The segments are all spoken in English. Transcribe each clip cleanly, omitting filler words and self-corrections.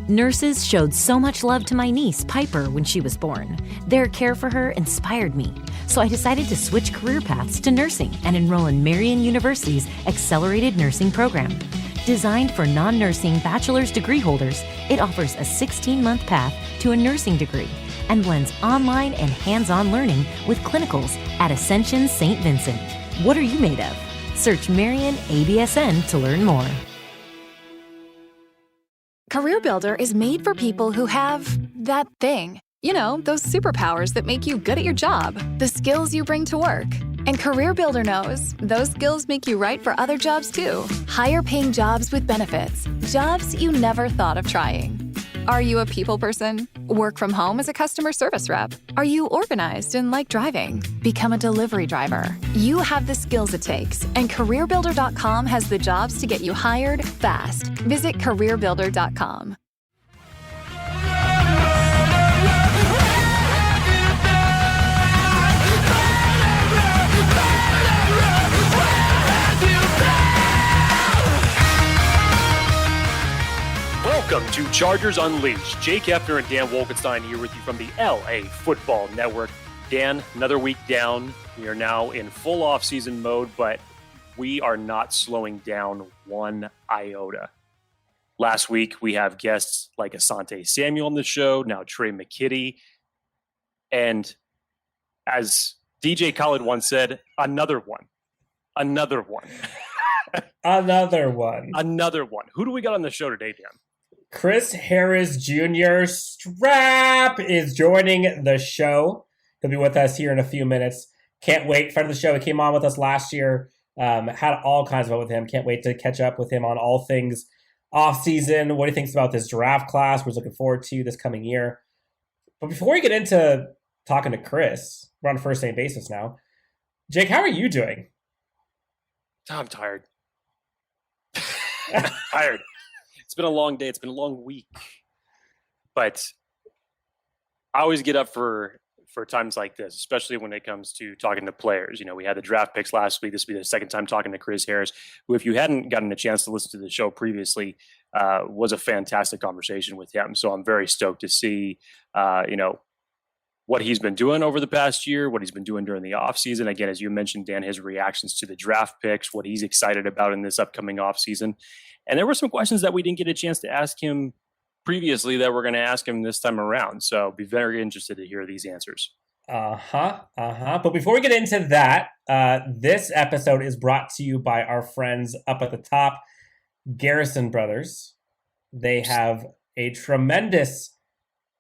Nurses showed so much love to my niece, Piper, when she was born. Their care for her inspired me, so I decided to switch career paths to nursing and enroll in Marian University's Accelerated Nursing Program. Designed for non-nursing bachelor's degree holders, it offers a 16-month path to a nursing degree and blends online and hands-on learning with clinicals at Ascension St. Vincent. What are you made of? Search Marian ABSN to learn more. CareerBuilder is made for people who have that thing. You know, those superpowers that make you good at your job, the skills you bring to work. And CareerBuilder knows those skills make you right for other jobs too. Higher paying jobs with benefits, jobs you never thought of trying. Are you a people person? Work from home as a customer service rep? Are you organized and like driving? Become a delivery driver. You have the skills it takes, and CareerBuilder.com has the jobs to get you hired fast. Visit CareerBuilder.com. Welcome to Chargers Unleashed. Jake Hefner and Dan Wolkenstein here with you from the LA Football Network. Dan, another week down. We are now in full off-season mode, but we are not slowing down one iota. Last week, we have guests like Asante Samuel on the show, now Trey McKitty. And as DJ Khaled once said, another one. Another one. Another one. Who do we got on the show today, Dan? Chris Harris Jr. Strap is joining the show. He'll be with us here in a few minutes. Can't wait. Friend of the show. He came on with us last year. Had all kinds of fun with him. Can't wait to catch up with him on all things off-season. What he thinks about this draft class. We're looking forward to this coming year. But before we get into talking to Chris, we're on a first name basis now. Jake, how are you doing? I'm tired. Tired. It's been a long day. It's been a long week. But I always get up for times like this, especially when it comes to talking to players. You know, we had the draft picks last week. This will be the second time talking to Chris Harris, who, if you hadn't gotten a chance to listen to the show previously, was a fantastic conversation with him. So I'm very stoked to see, what he's been doing over the past year, what he's been doing during the offseason. Again, as you mentioned, Dan, his reactions to the draft picks, what he's excited about in this upcoming offseason. And there were some questions that we didn't get a chance to ask him previously that we're going to ask him this time around. So be very interested to hear these answers. But before we get into that, this episode is brought to you by our friends up at the top, Garrison Brothers. They have a tremendous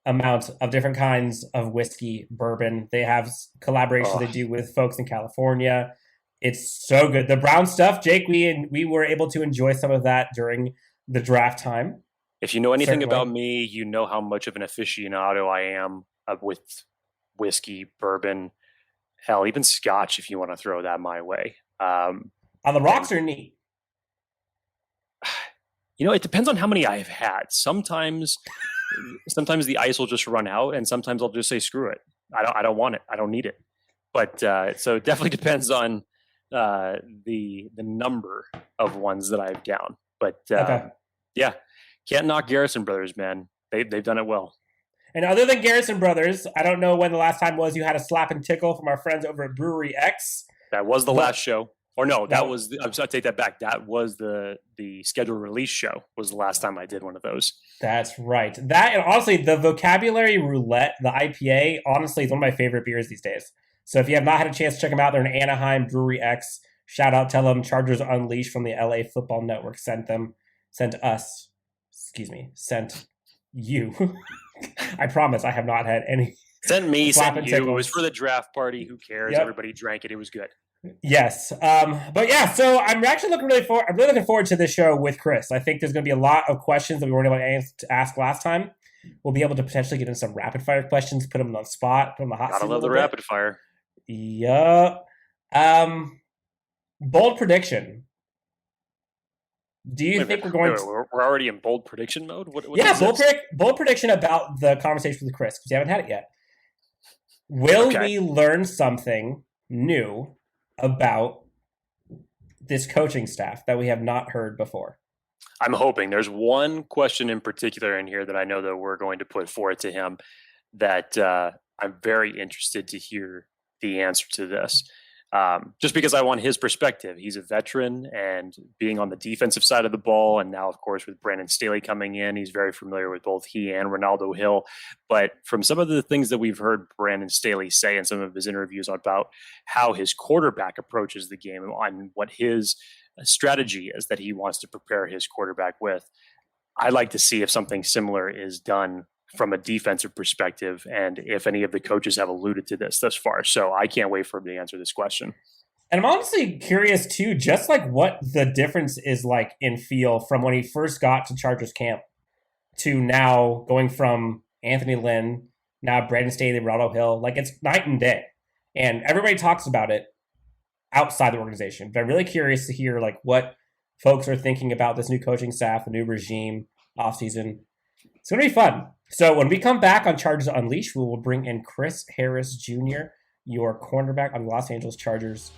amount of different kinds of whiskey, bourbon. They have collaborations they do with folks in California. It's so good. The brown stuff, Jake, we were able to enjoy some of that during the draft time. If you know anything about me, you know how much of an aficionado I am with whiskey, bourbon, hell, even scotch, if you want to throw that my way. On the rocks or neat? You know, it depends on how many I've had. Sometimes the ice will just run out, and sometimes I'll just say, screw it. I don't want it. I don't need it. But so it definitely depends on the number of ones that I've down. But yeah, can't knock Garrison Brothers, man. They've done it well. And other than Garrison Brothers, I don't know when the last time was you had a slap and tickle from our friends over at Brewery X. That was the last show. Or no, that was I'm sorry, I take that back. That was the scheduled release show was the last time I did one of those. That's right. That, and honestly, the Vocabulary Roulette, the IPA, honestly, is one of my favorite beers these days. So if you have not had a chance to check them out, they're in Anaheim, Brewery X. Shout out, tell them Chargers Unleashed from the LA Football Network sent you. I promise I have not had any. Sent me, sent you. It was for the draft party. Who cares? Yep. Everybody drank it. It was good. Yes. But yeah, so I'm actually I'm really looking forward to this show with Chris. I think there's going to be a lot of questions that we weren't able to ask last time. We'll be able to potentially get in some rapid fire questions, put them on the spot, put them on the hot seat. Gotta love the rapid fire. Yeah. Bold prediction. Do you think we're going to... We're already in bold prediction mode? What bold prediction about the conversation with Chris, because you haven't had it yet. Will we learn something new about this coaching staff that we have not heard before? I'm hoping. There's one question in particular in here that I know that we're going to put forward to him that I'm very interested to hear the answer to this. Just because I want his perspective. He's a veteran, and being on the defensive side of the ball, and now, of course, with Brandon Staley coming in, he's very familiar with both he and Ronaldo Hill. But from some of the things that we've heard Brandon Staley say in some of his interviews about how his quarterback approaches the game and what his strategy is that he wants to prepare his quarterback with, I'd like to see if something similar is done from a defensive perspective, and if any of the coaches have alluded to this thus far. So I can't wait for him to answer this question. And I'm honestly curious too, just like what the difference is like in feel from when he first got to Chargers camp to now, going from Anthony Lynn, now Brandon Staley, Ronaldo Hill. Like, it's night and day. And everybody talks about it outside the organization. But I'm really curious to hear like what folks are thinking about this new coaching staff, the new regime, offseason. It's going to be fun. So when we come back on Chargers Unleashed, we will bring in Chris Harris Jr., your cornerback on the Los Angeles Chargers.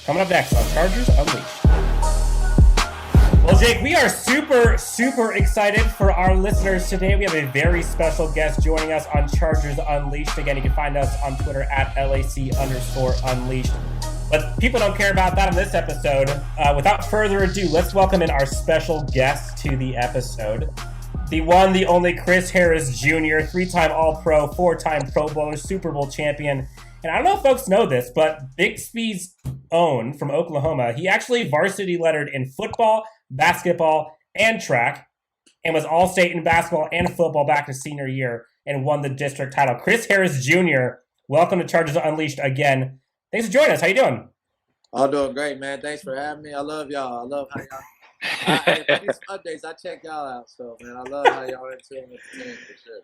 Coming up next on Chargers Unleashed. Well, Jake, we are super, super excited for our listeners today. We have a very special guest joining us on Chargers Unleashed. Again, you can find us on Twitter at LAC_Unleashed. But people don't care about that in this episode. Without further ado, let's welcome in our special guest to the episode. The one, the only Chris Harris Jr., 3-time All-Pro, 4-time Pro Bowler, Super Bowl champion. And I don't know if folks know this, but Bixby's own from Oklahoma, he actually varsity lettered in football, basketball, and track, and was All-State in basketball and football back his senior year and won the district title. Chris Harris Jr., welcome to Chargers Unleashed again. Thanks for joining us. How you doing? I'm doing great, man. Thanks for having me. I love y'all. I love how y'all. These updates, I check y'all out. So, man, I love how y'all are in tune with the team for sure.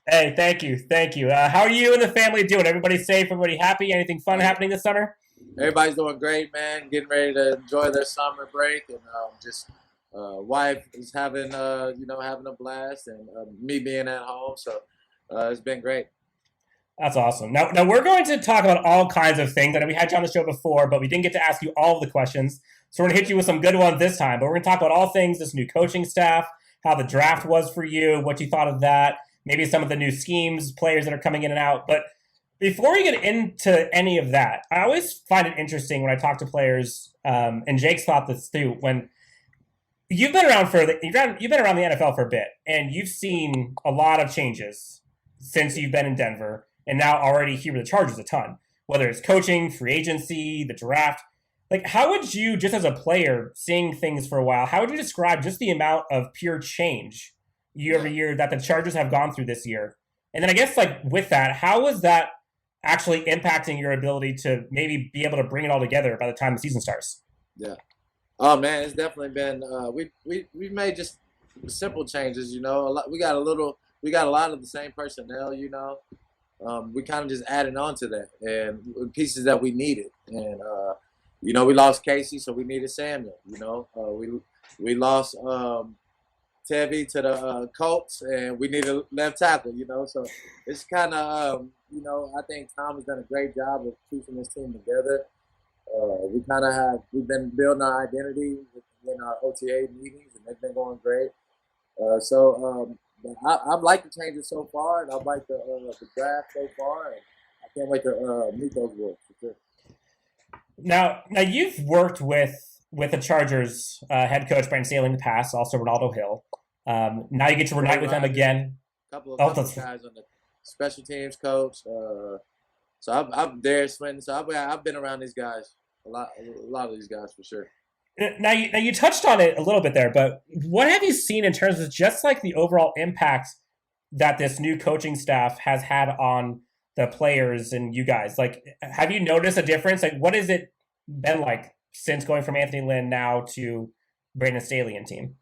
Hey, thank you. Thank you. How are you and the family doing? Everybody safe? Everybody happy? Anything fun happening this summer? Everybody's doing great, man. Getting ready to enjoy their summer break. And wife is having, having a blast. And me being at home. So, it's been great. That's awesome. Now we're going to talk about all kinds of things. I know we had you on the show before, but we didn't get to ask you all of the questions. So we're going to hit you with some good ones this time. But we're going to talk about all things, this new coaching staff, how the draft was for you, what you thought of that, maybe some of the new schemes, players that are coming in and out. But before we get into any of that, I always find it interesting when I talk to players, and Jake's thought this too, when you've been around you've been around the NFL for a bit, and you've seen a lot of changes since you've been in Denver. And now already here with the Chargers a ton, whether it's coaching, free agency, the draft. Like, how would you, just as a player, seeing things for a while, how would you describe just the amount of pure change year over year that the Chargers have gone through this year? And then I guess, like, with that, how was that actually impacting your ability to maybe be able to bring it all together by the time the season starts? Yeah. Oh, man, it's definitely been we made just simple changes, you know. We got a lot of the same personnel, you know. We kind of just added on to that and pieces that we needed. And, we lost Casey, so we needed Samuel, you know. We lost Tevy to the Colts, and we needed left tackle, you know. So it's kind of, I think Tom has done a great job of keeping this team together. We've been building our identity in our OTA meetings, and they've been going great. I've liked the changes so far, and I've liked the draft so far, and I can't wait to meet those boys for sure. Now you've worked with the Chargers head coach Brandon Staley in the past, also Ronaldo Hill. Now you get to reunite with them again. A couple of guys on the special teams coach. So I'm Darius Swinton. So I've been around these guys a lot of these guys for sure. Now you touched on it a little bit there, but what have you seen in terms of just like the overall impact that this new coaching staff has had on the players and you guys? Like, have you noticed a difference? Like, what has it been like since going from Anthony Lynn now to Brandon Staley and team?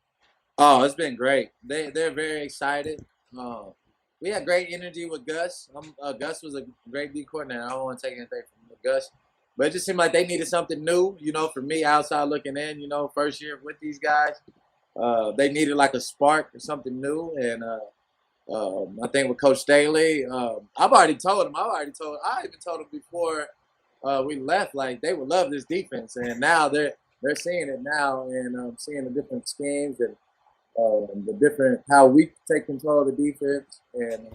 Oh, it's been great. They're very excited. We had great energy with Gus. Gus was a great D coordinator. I don't want to take anything from Gus. But it just seemed like they needed something new, you know, for me outside looking in, you know, first year with these guys. They needed like a spark or something new. And I think with Coach Staley, I even told him before we left, like they would love this defense. And now they're seeing it now and seeing the different schemes. And the different how we take control of the defense, and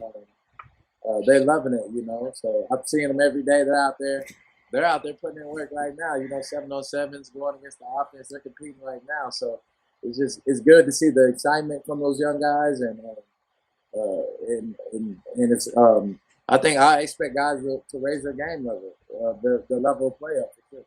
they're loving it, you know. So I'm seeing them every day. They're out there. They're out there putting in work right now. You know, 7-on-7s going against the offense. They're competing right now. So it's good to see the excitement from those young guys, and it's I think I expect guys to raise their game level, their level of play up for sure.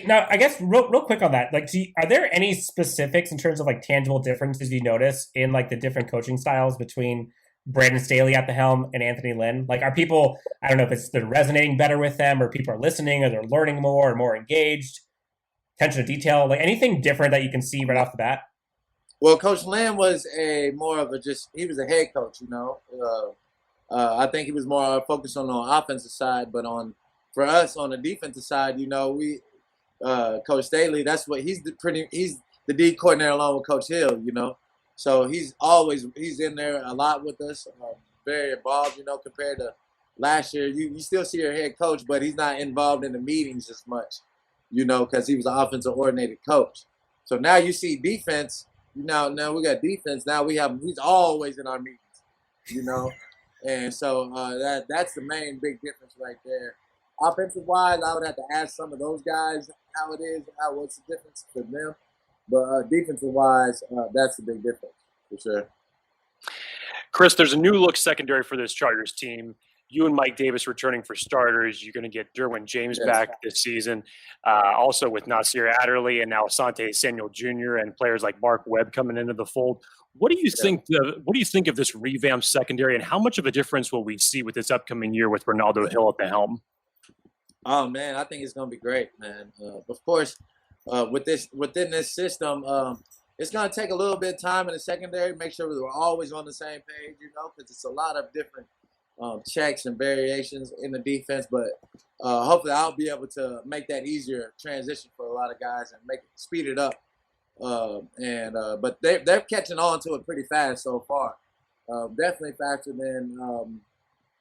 Now, I guess real quick on that, like, are there any specifics in terms of like tangible differences you notice in like the different coaching styles between Brandon Staley at the helm and Anthony Lynn? Like, are people, I don't know if they're resonating better with them, or people are listening, or they're learning more or more engaged, attention to detail, like anything different that you can see right off the bat? Well, Coach Lynn was he was a head coach, you know. I think he was more focused on the offensive side, but for us on the defensive side, you know, Coach Staley, he's the D coordinator along with Coach Hill, you know. So he's in there a lot with us, very involved, you know, compared to last year. You still see your head coach, but he's not involved in the meetings as much, you know, because he was an offensive coordinated coach. So now you see defense. Now we got defense. Now he's always in our meetings, you know, and so that's the main big difference right there. Offensive wise, I would have to ask some of those guys how it is, what's the difference for them. But defensive wise, that's the big difference for sure. Chris, there's a new look secondary for this Chargers team. You and Mike Davis returning for starters. You're going to get Derwin James back this season. Also with Nasir Adderley and now Asante Samuel Jr. and players like Mark Webb coming into the fold. What do you think? What do you think of this revamped secondary, and how much of a difference will we see with this upcoming year with Ronaldo Hill at the helm? Oh man, I think it's going to be great, man. Of course, within this system, it's going to take a little bit of time in the secondary. Make sure we're always on the same page, you know, because it's a lot of different checks and variations in the defense, but hopefully I'll be able to make that easier transition for a lot of guys and speed it up. But they're catching on to it pretty fast so far. Definitely faster than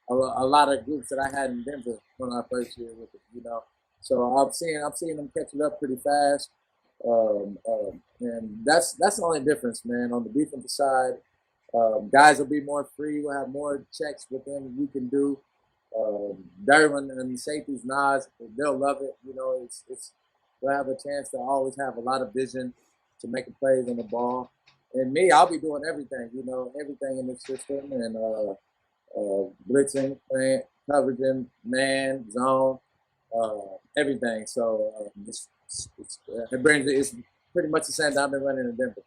a lot of groups that I had in Denver when I first year with it, you know. So I'm seeing them catching up pretty fast, and that's the only difference, man. On the defensive side. Guys will be more free. We'll have more checks with them we can do. Derwin and the safeties, Nas, they'll love it. You know, we'll have a chance to always have a lot of vision to make plays on the ball. And me, I'll be doing everything, you know, everything in the system, and blitzing, playing, coveraging, man, zone, everything. So it's pretty much the same that I've been running in Denver.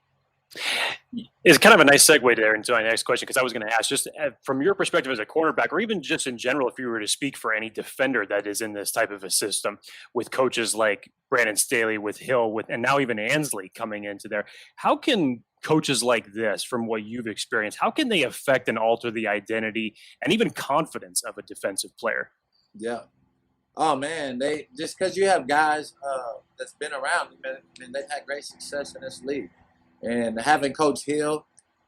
It's kind of a nice segue there into my next question, because I was going to ask, just from your perspective as a cornerback, or even just in general, if you were to speak for any defender that is in this type of a system with coaches like Brandon Staley, with Hill, and now even Ansley coming into there, how can coaches like this, from what you've experienced, how can they affect and alter the identity and even confidence of a defensive player? Yeah. Oh man, just because you have guys that's been around, and they've had great success in this league. And having Coach Hill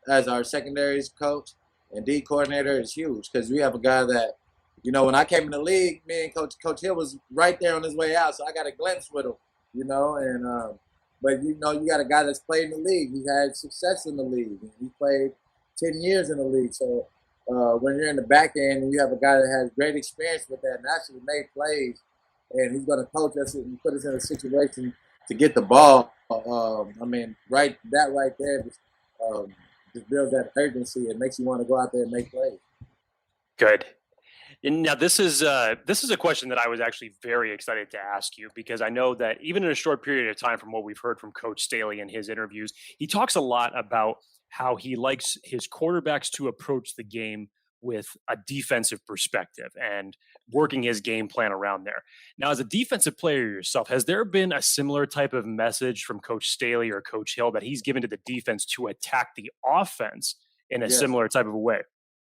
as our secondaries coach and D coordinator is huge, because we have a guy that, you know, when I came in the league, me and Coach Hill was right there on his way out, so I got a glimpse with him, you know. And but you know, you got a guy that's played in the league. He had success in the league. He played 10 years in the league. So when you're in the back end and you have a guy that has great experience with that and actually made plays, and he's going to coach us and put us in a situation to get the ball. I mean, right there just builds that urgency. It makes you want to go out there and make plays. Good. And now this is a question that I was actually very excited to ask you, because I know that even in a short period of time, from what we've heard from Coach Staley in his interviews, he talks a lot about how he likes his quarterbacks to approach the game with a defensive perspective and working his game plan around there. Now, as a defensive player yourself, has there been a similar type of message from Coach Staley or Coach Hill that he's given to the defense to attack the offense in a similar type of a way?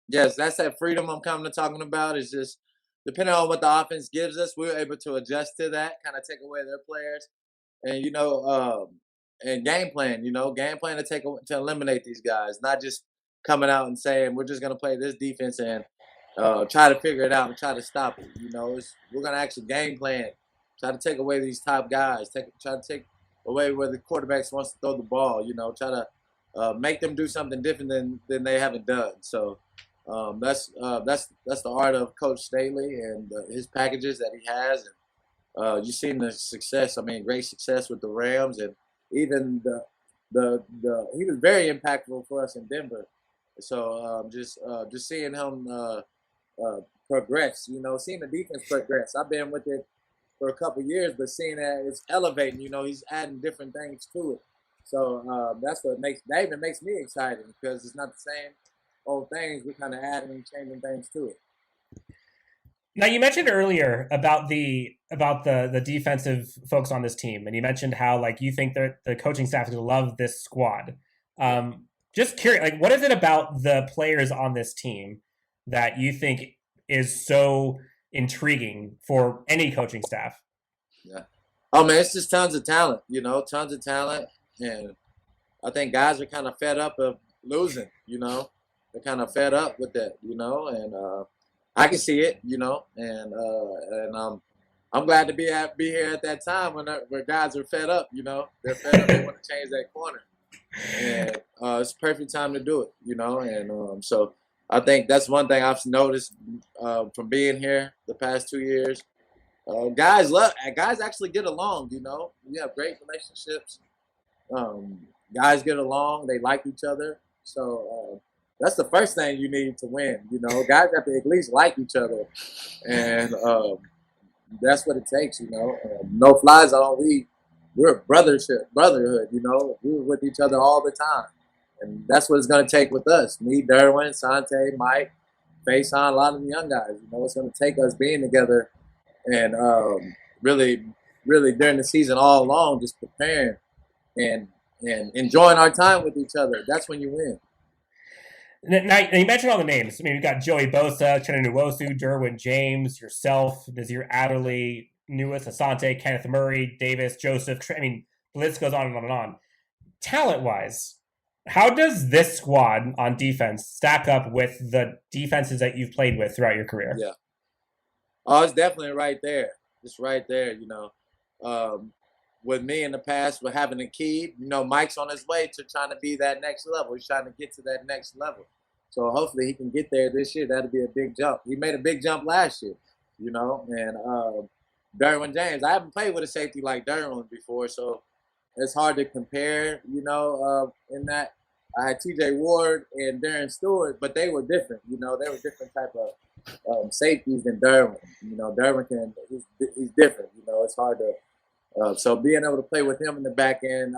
Yes, that's that freedom I'm coming to talking about. Is just depending on what the offense gives us, we're able to adjust to that, kind of take away their players, and and game plan. Game plan to eliminate these guys, not just coming out and saying we're just going to play this defense and try to figure it out and try to stop it. We're going to actually game plan, try to take away these top guys, try to take away where the quarterbacks wants to throw the ball. Try to make them do something different than they haven't done. So that's the art of Coach Staley and his packages that he has. And you've seen the success. I mean, great success with the Rams, and even the he was very impactful for us in Denver. So just seeing him progress, seeing the defense progress. I've been with it for a couple years, but seeing that it's elevating, he's adding different things to it. So that's what even makes me excited, because it's not the same old things. We're kind of adding and changing things to it. Now, you mentioned earlier about the defensive folks on this team, and you mentioned how you think that the coaching staff is going to love this squad. Just curious, what is it about the players on this team that you think is so intriguing for any coaching staff? Yeah. Oh man, it's just tons of talent. Tons of talent, and I think guys are kind of fed up of losing. They're kind of fed up with that. And I can see it. And I'm glad to be here at that time where guys are fed up. They're fed up. They want to change that corner, and it's the perfect time to do it. And so I think that's one thing I've noticed from being here the past 2 years. Guys actually get along. We have great relationships. Guys get along. They like each other. So that's the first thing you need to win. Guys have to at least like each other, and that's what it takes. No fly zone. We're a brotherhood. We're with each other all the time, and that's what it's going to take with us. Me, Derwin, Sante, Mike, Faison, a lot of the young guys. It's going to take us being together and really, really during the season all along, just preparing and enjoying our time with each other. That's when you win. Now, you mentioned all the names. I mean, we've got Joey Bosa, Chenna Nwosu, Derwin James, yourself, Nazir Adderley, Newis, Asante, Kenneth Murray, Davis, Joseph. I mean, the list goes on and on and on. Talent-wise, how does this squad on defense stack up with the defenses that you've played with throughout your career? Yeah. Oh, it's definitely right there. It's right there, With me in the past, with having a key, Mike's on his way to trying to be that next level. He's trying to get to that next level. So hopefully he can get there this year. That'll be a big jump. He made a big jump last year, and Derwin James. I haven't played with a safety like Derwin before, so it's hard to compare, in that. I had T.J. Ward and Darren Stewart, but they were different. They were different type of safeties than Derwin. Derwin he's different. It's hard to. So being able to play with him in the back end,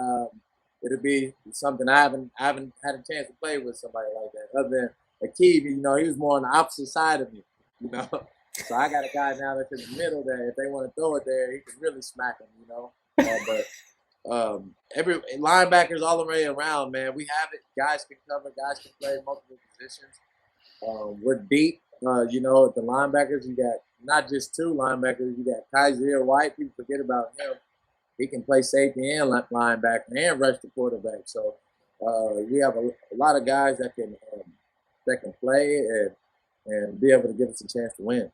it'll be something I haven't had a chance to play with somebody like that. Other than Akeem, he was more on the opposite side of me. So I got a guy now that's in the middle there. If they want to throw it there, he can really smack him. But every linebackers all the way around, man. We have it. Guys can cover. Guys can play multiple positions. We're deep. The linebackers, you got not just two linebackers. You got Kaiser White. People forget about him. He can play safety and linebacker and rush the quarterback. So we have a lot of guys that can play and be able to give us a chance to win.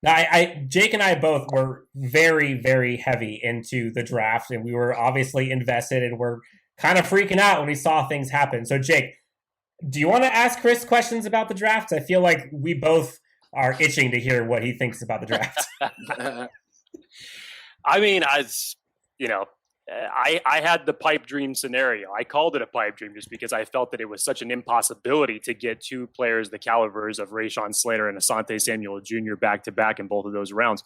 Now, Jake and I both were very, very heavy into the draft, and we were obviously invested, and we're kind of freaking out when we saw things happen. So, Jake, do you want to ask Chris questions about the draft? I feel like we both are itching to hear what he thinks about the draft. I mean, I had the pipe dream scenario. I called it a pipe dream just because I felt that it was such an impossibility to get two players the calibers of Rashawn Slater and Asante Samuel Jr. back-to-back in both of those rounds.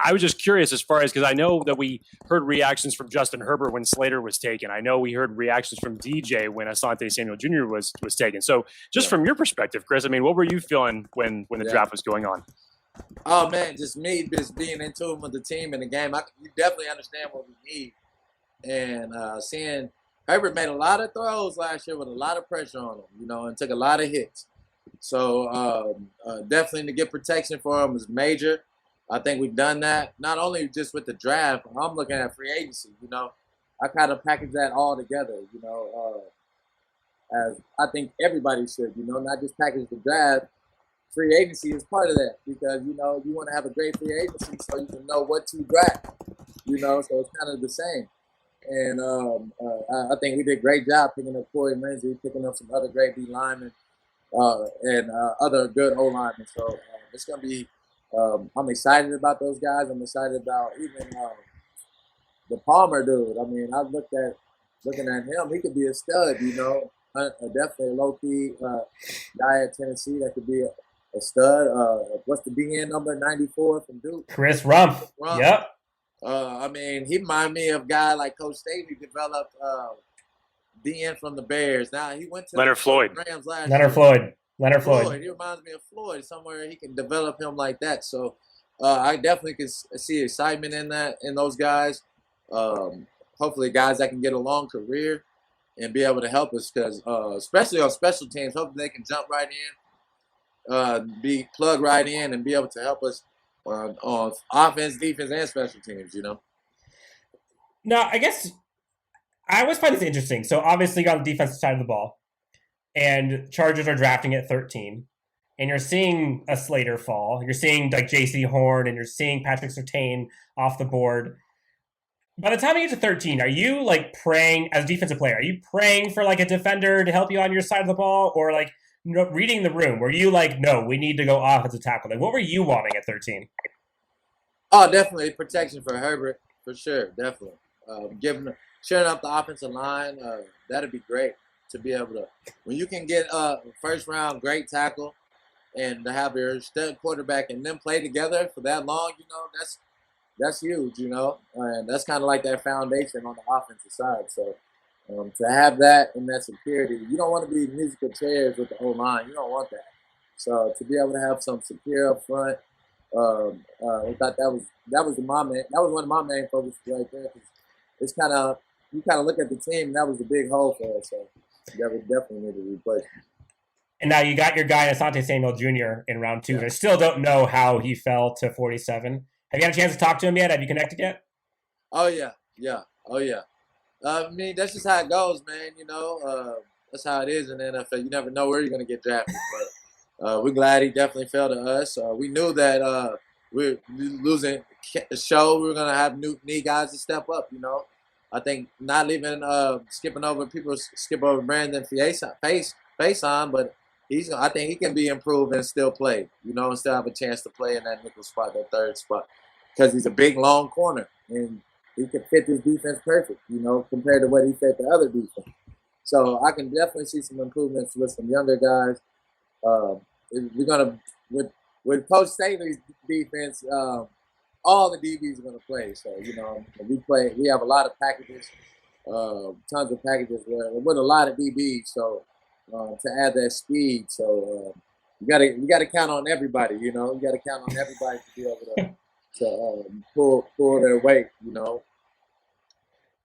I was just curious as far as, because I know that we heard reactions from Justin Herbert when Slater was taken. I know we heard reactions from DJ when Asante Samuel Jr. was taken. So just from your perspective, Chris, I mean, what were you feeling when the draft was going on? Oh, man, just me just being into it with the team and the game. You definitely understand what we need. And seeing Herbert made a lot of throws last year with a lot of pressure on him, and took a lot of hits. So definitely to get protection for him was major. I think we've done that, not only just with the draft. I'm looking at free agency, I kind of package that all together, as I think everybody should, not just package the draft. Free agency is part of that because, you want to have a great free agency so you can know what to draft, so it's kind of the same. And I think we did a great job picking up Corey Lindsey, picking up some other great D linemen, and other good O linemen. So it's going to be. I'm excited about those guys. I'm excited about even the Palmer dude. I mean, looking at him. He could be a stud. Definitely a low key guy at Tennessee that could be a stud. What's the DN number 94 from Duke? Chris Rumph. Yep. I mean, he reminded me of a guy like Coach Staley developed DN from the Bears. Now he went to Leonard Floyd. Rams last Leonard year. Floyd. He reminds me of Floyd. Somewhere he can develop him like that. So I definitely can see excitement in those guys. Hopefully, guys that can get a long career and be able to help us, because especially on special teams, hopefully they can jump right in, be plugged right in, and be able to help us on offense, defense, and special teams. Now, I guess I always find this interesting. So obviously, you got the defensive side of the ball, and Chargers are drafting at 13, and you're seeing a Slater fall. You're seeing like J.C. Horn, and you're seeing Patrick Surtain off the board. By the time you get to 13, are you like praying as a defensive player? Are you praying for like a defender to help you on your side of the ball, or like reading the room? Were you like, no, we need to go offensive tackle? Like, what were you wanting at 13? Oh, definitely protection for Herbert, for sure, definitely. Sharing up the offensive line, that'd be great to be able to. When you can get a first round great tackle and to have your stud quarterback and them play together for that long, that's huge, and that's kind of like that foundation on the offensive side. So to have that and that security, you don't want to be musical chairs with the whole line. You don't want that. So to be able to have some secure up front, I thought that was one of my main focuses right there. Cause it's you kind of look at the team, and that was a big hole for us. So that would definitely need to replace. And now you got your guy Asante Samuel Jr. in round 2. Yeah. I still don't know how he fell to 47. Have you had a chance to talk to him yet? Have you connected yet? Oh yeah. I mean, that's just how it goes, man. That's how it is in the NFL. You never know where you're gonna get drafted, but we're glad he definitely fell to us. We knew that we're losing the show. We were gonna have need guys to step up. I think not leaving skipping over people skip over Brandon Faison, but I think he can be improved and still play. And still have a chance to play in that nickel spot, that third spot, because he's a big, long corner, and he can fit this defense perfect, compared to what he fit the other defense. So I can definitely see some improvements with some younger guys. We're going to, with Coach Staley's defense, all the DBs are going to play. So, we have a lot of packages, tons of packages with a lot of DBs. So to add that speed. So you got to count on everybody, you got to count on everybody to be able to pull their weight,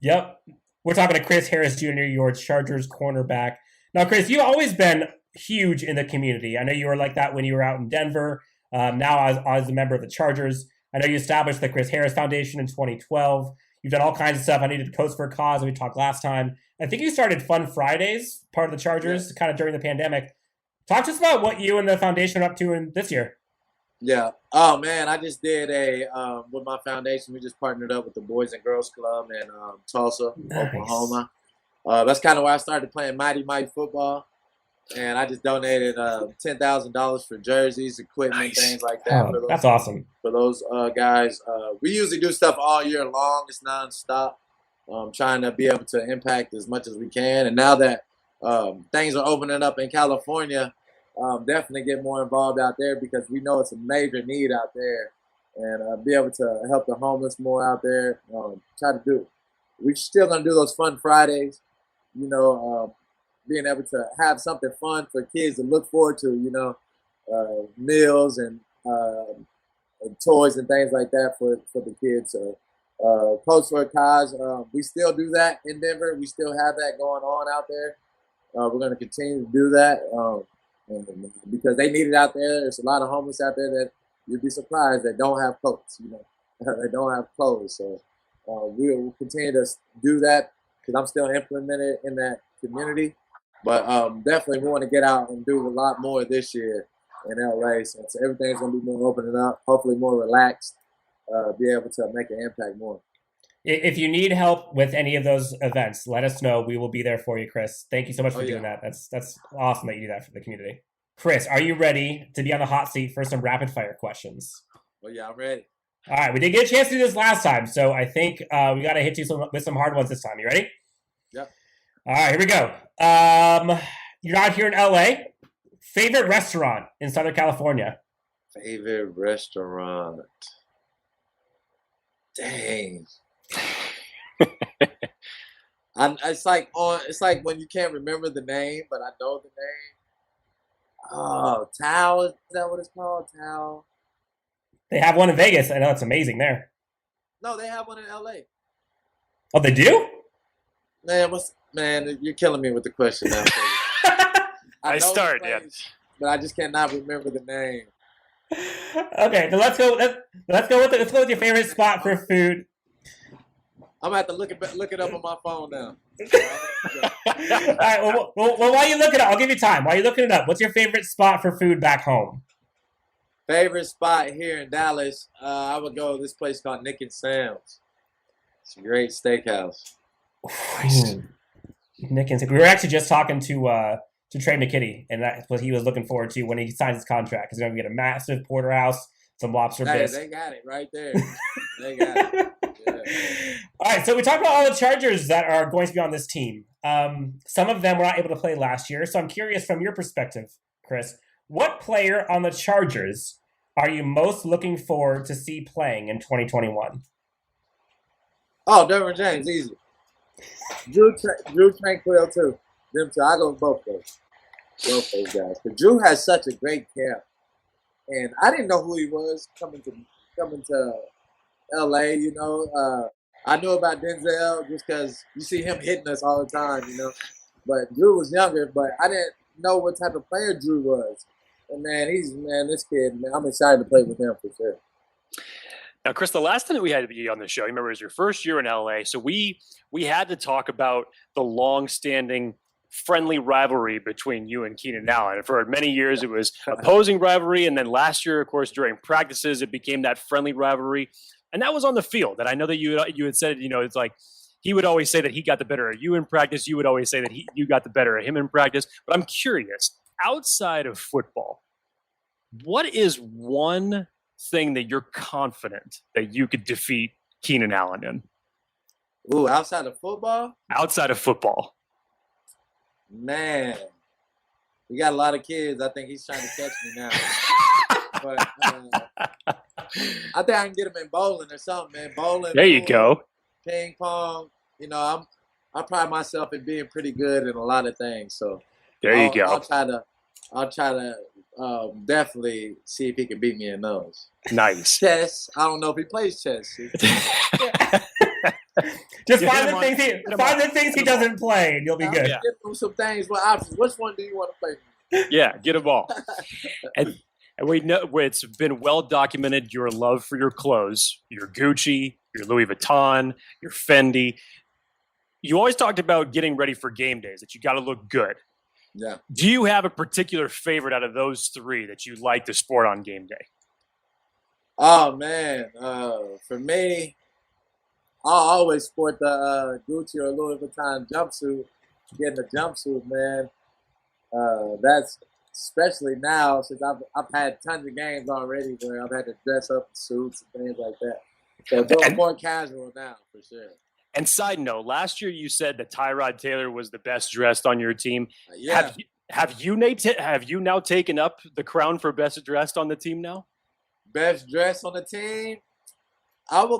Yep. We're talking to Chris Harris Jr., your Chargers cornerback. Now, Chris, you've always been huge in the community. I know you were like that when you were out in Denver. Now, as a member of the Chargers, I know you established the Chris Harris Foundation in 2012. You've done all kinds of stuff. I Needed to Coast for a Cause, we talked last time. I think you started Fun Fridays, part of the Chargers, kind of during the pandemic. Talk to us about what you and the foundation are up to this year. Yeah. Oh, man, I just did with my foundation, we just partnered up with the Boys and Girls Club in Tulsa, Oklahoma. That's kind of where I started playing Mighty Mighty football. And I just donated $10,000 for jerseys, equipment, things like that. That's awesome. For those guys. We usually do stuff all year long. It's nonstop. Trying to be able to impact as much as we can. And now that things are opening up in California, definitely get more involved out there, because we know it's a major need out there, and be able to help the homeless more out there. We're still going to do those Fun Fridays, being able to have something fun for kids to look forward to, meals and toys and things like that for the kids. So Coast for a Cause, we still do that in Denver. We still have that going on out there. We're going to continue to do that. Because they need it out there. There's a lot of homeless out there that you'd be surprised that don't have coats, they don't have clothes. So we'll continue to do that, because I'm still implemented in that community. But definitely we want to get out and do a lot more this year in LA, since everything's going to be more opening up, hopefully more relaxed, be able to make an impact more. If you need help with any of those events, let us know. We will be there for you, Chris. Thank you so much for doing that. That's awesome that you do that for the community. Chris, are you ready to be on the hot seat for some rapid fire questions? Well, yeah, I'm ready. All right, we didn't get a chance to do this last time, so I think we got to hit you with some hard ones this time. You ready? Yep. All right, here we go. You're out here in LA. Favorite restaurant in Southern California? Favorite restaurant? Dang. It's like when you can't remember the name, but I know the name. Oh, Tao, is that what it's called? Tao? They have one in Vegas. I know it's amazing there. No, they have one in LA. Oh, they do? Man, you're killing me with the question now. I start, yeah. But I just cannot remember the name. Okay, so let's go with your favorite spot for food. I'm gonna have to look it up on my phone now. All right. Well, while you look it up, I'll give you time. While you're looking it up, what's your favorite spot for food back home? Favorite spot here in Dallas, I would go to this place called Nick and Sam's. It's a great steakhouse. Nick and Sam. We were actually just talking to Trey McKinney, and that's what he was looking forward to when he signs his contract. He's going to get a massive porterhouse, some lobster bisque. They got it right there. They got it. Yeah. All right, so we talked about all the Chargers that are going to be on this team. Some of them were not able to play last year, so I'm curious from your perspective, Chris, what player on the Chargers are you most looking forward to see playing in 2021? Oh, Derwin James, easy. Drew Tranquil, too. Them two. I go with both those guys. But Drew has such a great camp. And I didn't know who he was coming to LA, you know. I knew about Denzel just because you see him hitting us all the time, you know. But Drew was younger, but I didn't know what type of player Drew was. And this kid, man, I'm excited to play with him for sure. Now, Chris, the last time that we had you on the show, you remember it was your first year in LA. So we had to talk about the long-standing friendly rivalry between you and Keenan Allen. And for many years, it was opposing rivalry. And then last year, of course, during practices, it became that friendly rivalry. And that was on the field. And I know that you had said, you know, it's like he would always say that he got the better of you in practice. You would always say that you got the better of him in practice. But I'm curious, outside of football, what is one thing that you're confident that you could defeat Keenan Allen in? Ooh, outside of football? Outside of football. Man, we got a lot of kids. I think he's trying to catch me now. But I think I can get him in bowling or something, man. Bowling. There you go. Ping pong. You know, I pride myself in being pretty good in a lot of things. So there you go. I'll try to definitely see if he can beat me in those. Nice. Chess. I don't know if he plays chess. Just find the things he doesn't play, and you'll be good. Give him some things. What options? Which one do you want to play? Yeah, get them all. And we know it's been well documented your love for your clothes, your Gucci, your Louis Vuitton, your Fendi. You always talked about getting ready for game days, that you got to look good. Yeah. Do you have a particular favorite out of those three that you like to sport on game day? Oh, man. For me, I'll always sport the Gucci or Louis Vuitton jumpsuit. Getting the jumpsuit, man. That's especially now since I've had tons of games already where I've had to dress up in suits and things like that. So it's more casual now for sure. And side note, last year you said that Tyrod Taylor was the best dressed on your team. Yeah. Have you now taken up the crown for best dressed on the team now? Best dressed on the team? I will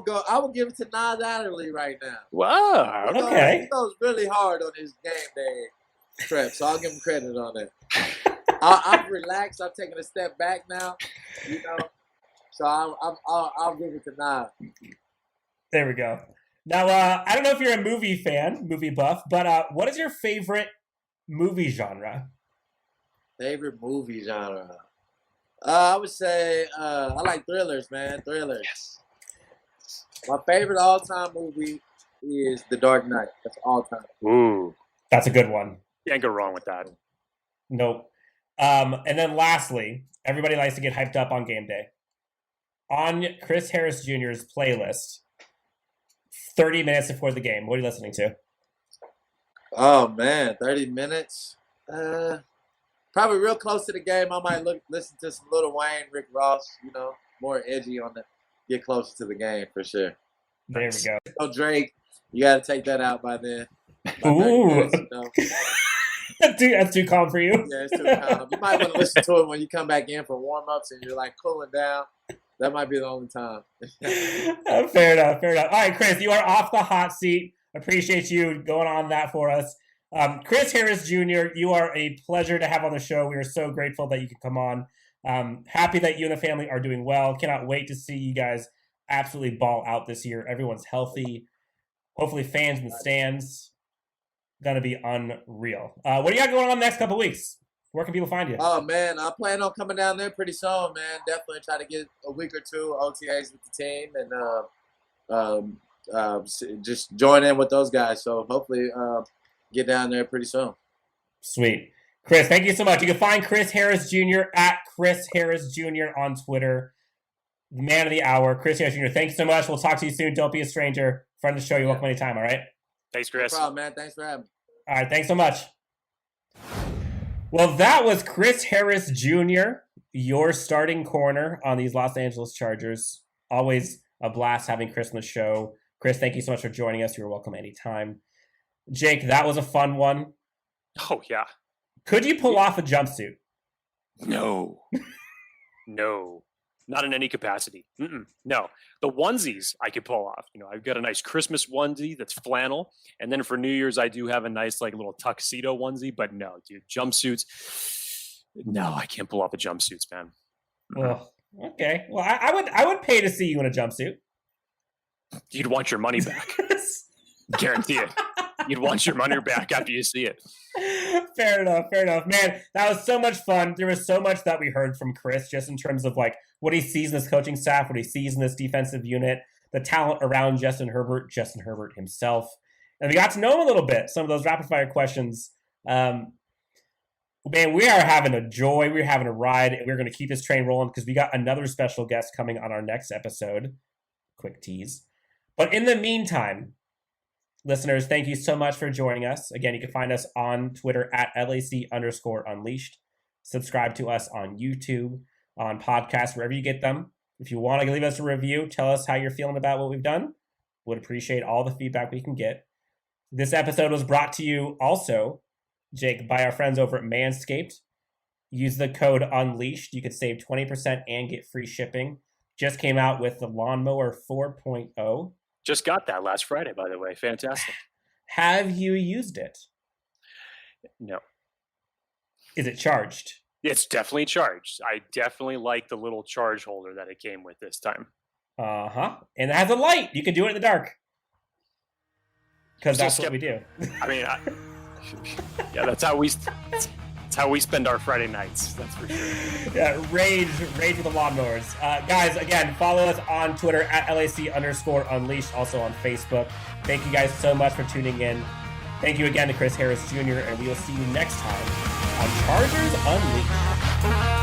give it to Nas Adderley right now. Wow. Okay. He goes really hard on his game day prep, so I'll give him credit on that. I'm relaxed. I'm taking a step back now, you know. So I'll give it to Nas. There we go. Now, I don't know if you're a movie buff, but what is your favorite movie genre? Favorite movie genre? I would say I like thrillers, man. Thrillers. Yes. My favorite all-time movie is The Dark Knight. That's all-time. Ooh. That's a good one. Can't go wrong with that. Nope. And then lastly, everybody likes to get hyped up on game day. On Chris Harris Jr.'s playlist, 30 minutes before the game? What are you listening to? Oh man, 30 minutes. Probably real close to the game. I might listen to some Lil Wayne, Rick Ross. You know, more edgy on the get closer to the game for sure. There we go. Oh, Drake, you got to take that out by then. By Ooh. minutes, you know? That's too calm for you. Yeah, it's too calm. You might want to listen to it when you come back in for warm-ups and you're like cooling down. That might be the only time. Fair enough. All right, Chris, you are off the hot seat. Appreciate you going on that for us. Chris Harris Jr., you are a pleasure to have on the show. We are so grateful that you could come on. Happy that you and the family are doing well. Cannot wait to see you guys absolutely ball out this year. Everyone's healthy. Hopefully fans in the stands. Gonna be unreal. What do you got going on the next couple weeks? Where can people find you? Oh man, I plan on coming down there pretty soon, man. Definitely try to get a week or two OTAs with the team and just join in with those guys. So hopefully get down there pretty soon. Sweet. Chris, thank you so much. You can find Chris Harris Jr. at Chris Harris Jr. on Twitter. The man of the hour, Chris Harris Jr. Thanks so much. We'll talk to you soon. Don't be a stranger. Friend of the show. You're welcome anytime, all right? Thanks, Chris. No problem, man. Thanks for having me. All right, thanks so much. Well, that was Chris Harris Jr., your starting corner on these Los Angeles Chargers. Always a blast having Chris on the show. Chris, thank you so much for joining us. You're welcome anytime. Jake, that was a fun one. Oh, yeah. Could you pull off a jumpsuit? No. No. Not in any capacity. No. The onesies I could pull off. You know, I've got a nice Christmas onesie that's flannel. And then for New Year's, I do have a nice, like, little tuxedo onesie. But no, dude, jumpsuits. No, I can't pull off the jumpsuits, man. Well, okay. Well, I would pay to see you in a jumpsuit. You'd want your money back. Guarantee it. You'd want your money back after you see it. Fair enough. Man, that was so much fun. There was so much that we heard from Chris just in terms of like what he sees in this coaching staff, what he sees in this defensive unit, the talent around Justin Herbert himself. And we got to know him a little bit. Some of those rapid fire questions. Man, we are having a joy. We're having a ride. And we're going to keep this train rolling because we got another special guest coming on our next episode. Quick tease. But in the meantime, listeners, thank you so much for joining us. Again, you can find us on Twitter at LAC_Unleashed. Subscribe to us on YouTube, on podcasts, wherever you get them. If you want to leave us a review, tell us how you're feeling about what we've done. Would appreciate all the feedback we can get. This episode was brought to you also, Jake, by our friends over at Manscaped. Use the code UNLEASHED. You could save 20% and get free shipping. Just came out with the Lawnmower 4.0. Just got that last Friday, by the way. Fantastic. Have you used it? No. Is it charged? It's definitely charged. I definitely like the little charge holder that it came with this time. Uh-huh. And it has a light. You can do it in the dark. Because that's what we do. I mean, yeah, that's how we spend our Friday nights. That's for sure. Yeah, rage with the lawnmowers. Guys, again, follow us on Twitter at LAC_Unleashed, also on Facebook. Thank you guys so much for tuning in. Thank you again to Chris Harris Jr., and we will see you next time on Chargers Unleashed.